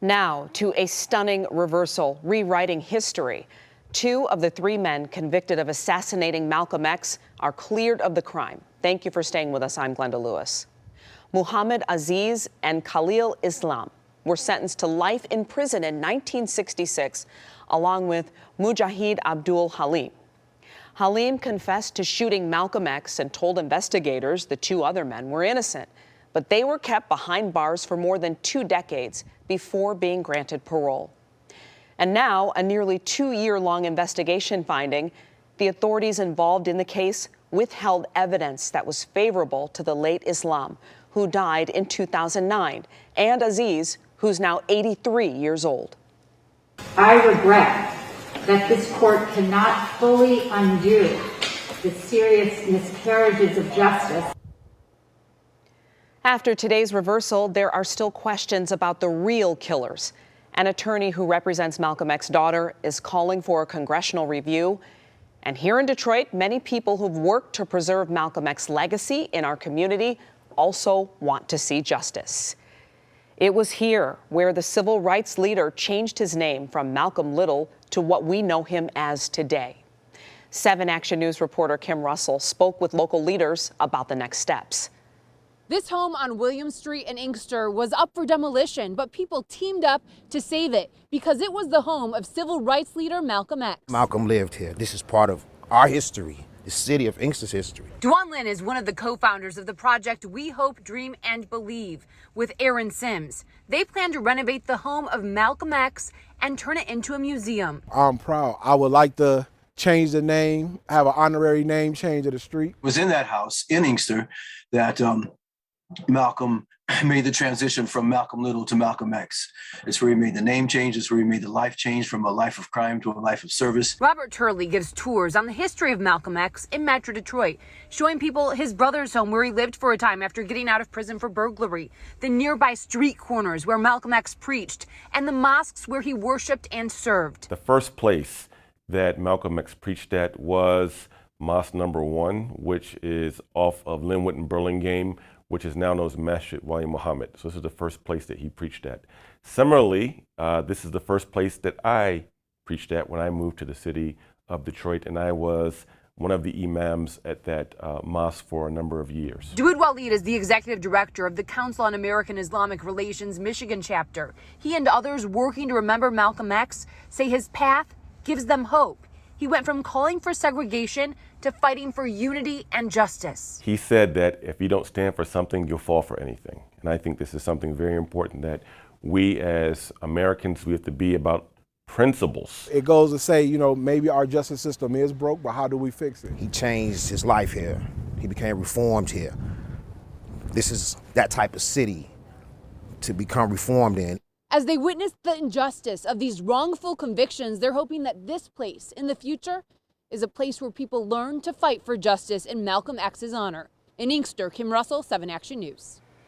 Now to a stunning reversal, rewriting history. 2 of the 3 men convicted of assassinating Malcolm X are cleared of the crime. Thank you for staying with us. I'm Glenda Lewis. Muhammad Aziz and Khalil Islam were sentenced to life in prison in 1966, along with Mujahid Abdul Halim. Halim confessed to shooting Malcolm X and told investigators the 2 other men were innocent, but they were kept behind bars for more than 2 decades before being granted parole. And now, a nearly 2-year-long investigation finding the authorities involved in the case withheld evidence that was favorable to the late Islam, who died in 2009, and Aziz, who's now 83 years old. I regret that this court cannot fully undo the serious miscarriages of justice. After today's reversal, there are still questions about the real killers. An attorney who represents Malcolm X's daughter is calling for a congressional review. And here in Detroit, many people who've worked to preserve Malcolm X's legacy in our community also want to see justice. It was here where the civil rights leader changed his name from Malcolm Little to what we know him as today. 7 Action News reporter Kim Russell spoke with local leaders about the next steps. This home on William Street in Inkster was up for demolition, but people teamed up to save it because it was the home of civil rights leader Malcolm X. Malcolm lived here. This is part of our history, the city of Inkster's history. Duan Lin is one of the co-founders of the project We Hope, Dream, and Believe with Aaron Sims. They plan to renovate the home of Malcolm X and turn it into a museum. I'm proud. I would like to change the name, have an honorary name change of the street. It was in that house in Inkster that Malcolm made the transition from Malcolm Little to Malcolm X. It's where he made the name change. It's where he made the life change from a life of crime to a life of service. Robert Turley gives tours on the history of Malcolm X in Metro Detroit, showing people his brother's home where he lived for a time after getting out of prison for burglary, the nearby street corners where Malcolm X preached, and the mosques where he worshiped and served. The first place that Malcolm X preached at was Mosque Number 1, which is off of Linwood and Burlingame, which is now known as Masjid Wali Muhammad. So this is the first place that he preached at. Similarly, this is the first place that I preached at when I moved to the city of Detroit, and I was one of the imams at that mosque for a number of years. Dawood Walid is the executive director of the Council on American Islamic Relations Michigan chapter. He and others working to remember Malcolm X say his path gives them hope. He went from calling for segregation to fighting for unity and justice. He said that if you don't stand for something, you'll fall for anything. And I think this is something very important that we as Americans, we have to be about principles. It goes to say, you know, maybe our justice system is broke, but how do we fix it? He changed his life here. He became reformed here. This is that type of city to become reformed in. As they witness the injustice of these wrongful convictions, they're hoping that this place in the future is a place where people learn to fight for justice in Malcolm X's honor. In Inkster, Kim Russell, 7 Action News.